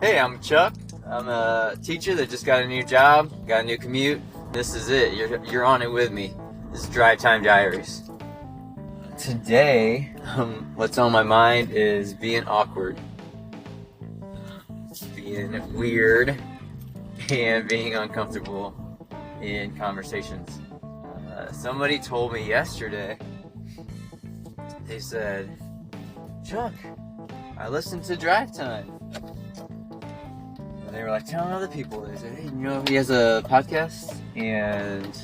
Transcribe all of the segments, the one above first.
Hey, I'm Chuck. I'm a teacher that just got a new job, got a new commute. This is it. You're on it with me. This is Drive Time Diaries. Today, what's on my mind is being awkward, being weird, and being uncomfortable in conversations. Somebody told me yesterday, they said, Chuck, I listened to Drive Time. And they were like telling other people, they said, hey, he has a podcast, and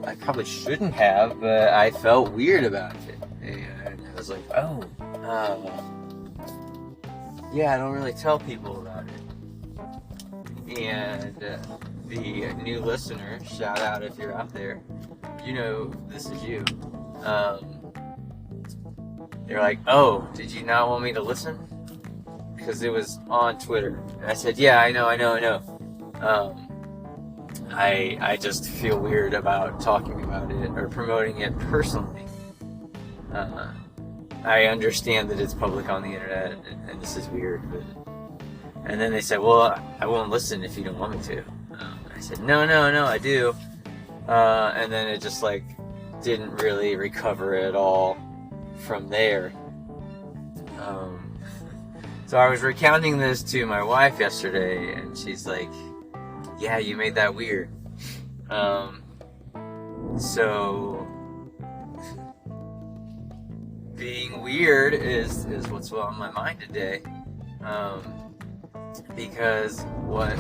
I probably shouldn't have, but I felt weird about it. And I was like, yeah, I don't really tell people about it. And the new listener, shout out if you're out there, this is you. They're like, oh, did you not want me to listen? Because it was on Twitter. And I said, yeah, I know. I just feel weird about talking about it or promoting it personally. I understand that it's public on the internet and this is weird. And then they said, well, I won't listen if you don't want me to. I said, no, I do. And then it just didn't really recover at all from there. So I was recounting this to my wife yesterday, and she's like, yeah, you made that weird. So being weird is what's on my mind today. Because what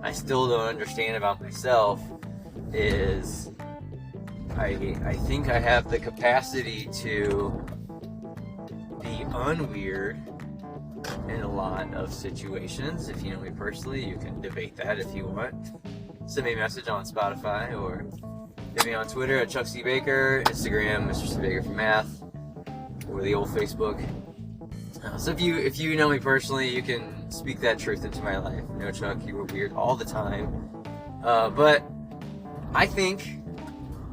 I still don't understand about myself is I think I have the capacity to be unweird in a lot of situations. If you know me personally, you can debate that if you want. Send me a message on Spotify or hit me on Twitter at Chuck C. Baker, Instagram, Mr. C. Baker for Math, or the old Facebook. So if you know me personally, you can speak that truth into my life. No, Chuck, you were weird all the time. But I think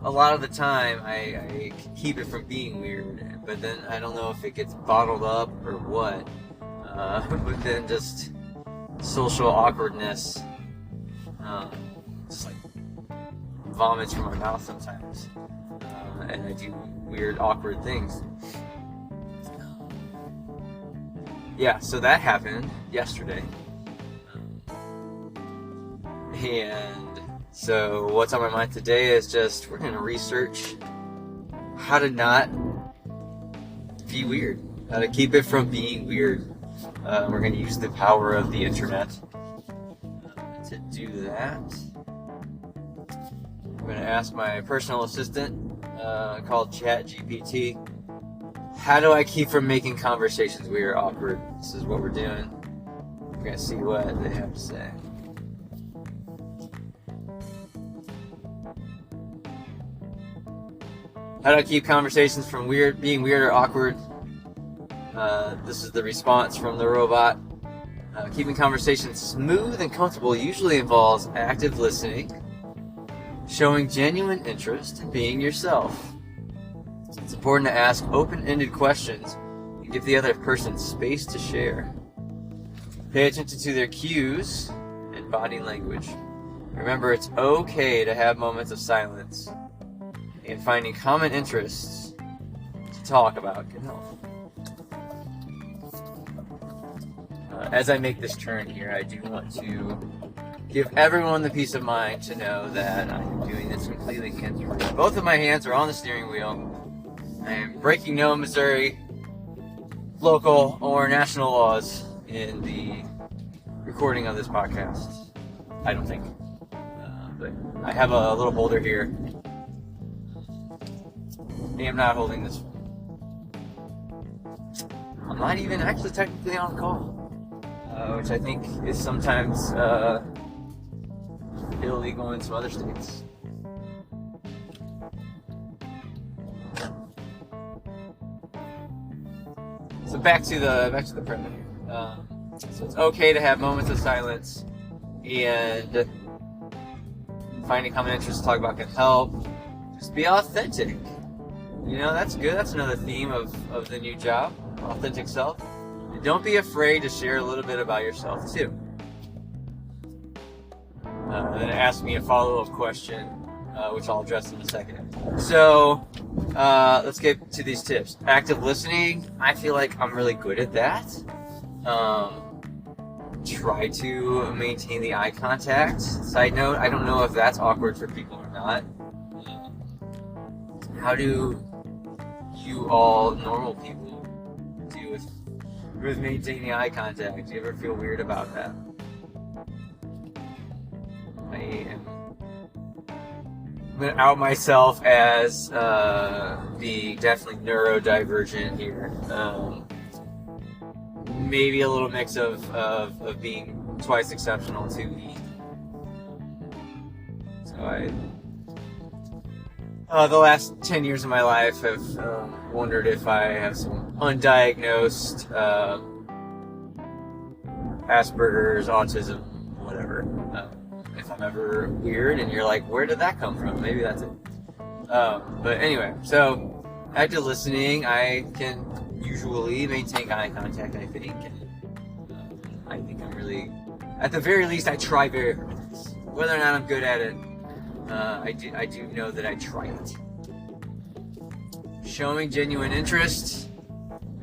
a lot of the time I keep it from being weird, but then I don't know if it gets bottled up or what. But then just social awkwardness just vomits from my mouth sometimes. And I do weird, awkward things. Yeah, so that happened yesterday. And so what's on my mind today is just we're going to research how to not be weird, how to keep it from being weird. We're going to use the power of the internet to do that. I'm going to ask my personal assistant called ChatGPT, how do I keep from making conversations weird or awkward? This is what we're doing. We're going to see what they have to say. How do I keep conversations from being weird or awkward? This is the response from the robot. Keeping conversations smooth and comfortable usually involves active listening, showing genuine interest, and being yourself. It's important to ask open-ended questions and give the other person space to share. Pay attention to their cues and body language. Remember, it's okay to have moments of silence, and finding common interests to talk about can help. As I make this turn here, I do want to give everyone the peace of mind to know that I am doing this completely hands-free. Both of my hands are on the steering wheel. I am breaking no Missouri local or national laws in the recording of this podcast. I don't think. But I have a little holder here. I am not holding this one. I'm not even actually technically on call. Which I think is sometimes illegal in some other states. So back to the premise here. So it's okay to have moments of silence, and finding common interests to talk about can help. Just be authentic. That's good. That's another theme of the new job. Authentic self. don't be afraid to share a little bit about yourself too. Then it asked me a follow-up question, which I'll address in a second. So let's get to these tips. Active listening, I feel like I'm really good at that. Try to maintain the eye contact. Side note, I don't know if that's awkward for people or not. How do you all normal people do with maintaining eye contact? Do you ever feel weird about that? I'm going to out myself as being definitely neurodivergent here. Maybe a little mix of being twice exceptional to me. So the last 10 years of my life have wondered if I have some undiagnosed Asperger's, autism, whatever. If I'm ever weird and you're like, where did that come from? Maybe that's it. But anyway, so active listening, I can usually maintain eye contact, I think. I think I'm really, at the very least, I try very hard. Whether or not I'm good at it, I do know that I try it. Showing genuine interest,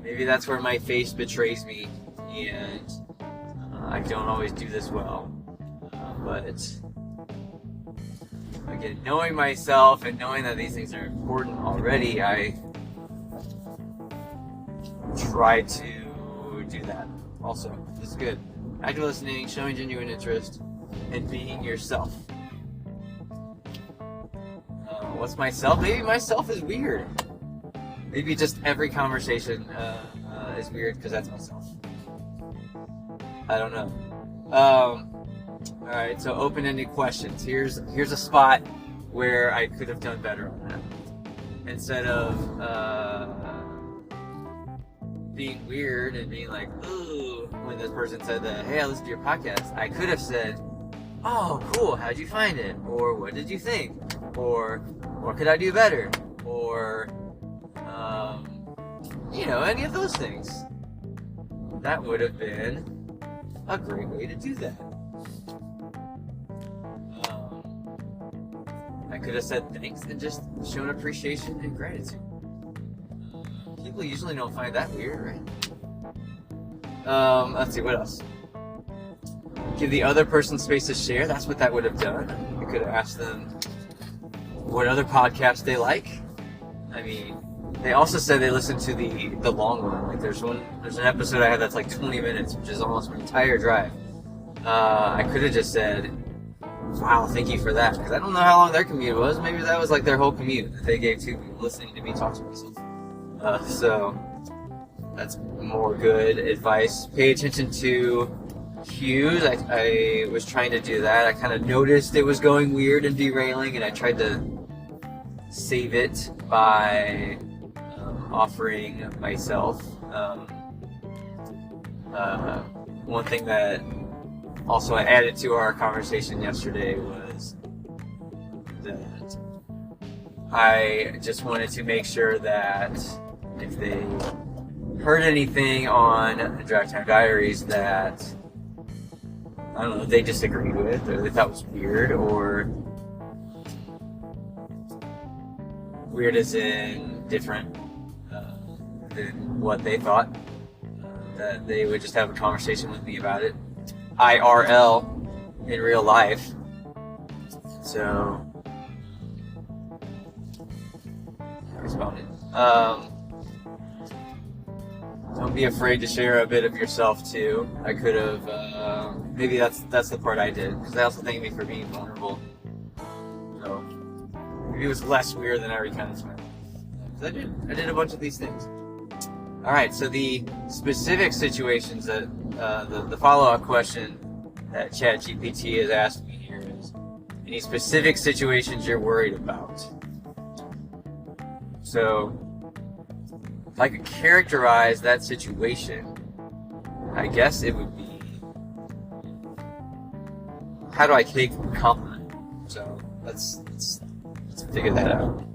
maybe that's where my face betrays me, and I don't always do this well. But again, knowing myself and knowing that these things are important already, I try to do that also. This is good. Active listening, showing genuine interest, and being yourself. What's myself? Maybe myself is weird. Maybe just every conversation is weird because that's myself. I don't know. Alright, so open-ended questions. Here's a spot where I could have done better on that. Instead of being weird and being like, ooh, when this person said that, hey, I listened to your podcast, I could have said, oh, cool, how'd you find it? Or what did you think? Or what could I do better? Or, any of those things. That would have been a great way to do that. I could have said thanks and just shown appreciation and gratitude. People usually don't find that weird, right? Let's see, what else? Give the other person space to share. That's what that would have done. I could have asked them what other podcasts they like. I mean, they also said they listened to the long one. Like there's an episode I had that's like 20 minutes, which is almost my entire drive. I could have just said, wow, thank you for that. Because I don't know how long their commute was. Maybe that was like their whole commute that they gave to me, listening to me talk to myself. So that's more good advice. Pay attention to cues. I was trying to do that. I kind of noticed it was going weird and derailing, and I tried to save it by offering myself. One thing that also I added to our conversation yesterday was that I just wanted to make sure that if they heard anything on Drive Time Diaries that, I don't know, they disagreed with or they thought was weird, or weird as in different than what they thought, that they would just have a conversation with me about it. IRL, in real life. So I responded. Don't be afraid to share a bit of yourself too. I could have, maybe that's the part I did, because they also thanked me for being vulnerable. So maybe it was less weird than I recounted. I did a bunch of these things. All right, so the specific situations that the follow-up question that ChatGPT has asked me here is, any specific situations you're worried about? So if I could characterize that situation, I guess it would be, how do I take a compliment? So let's figure that out.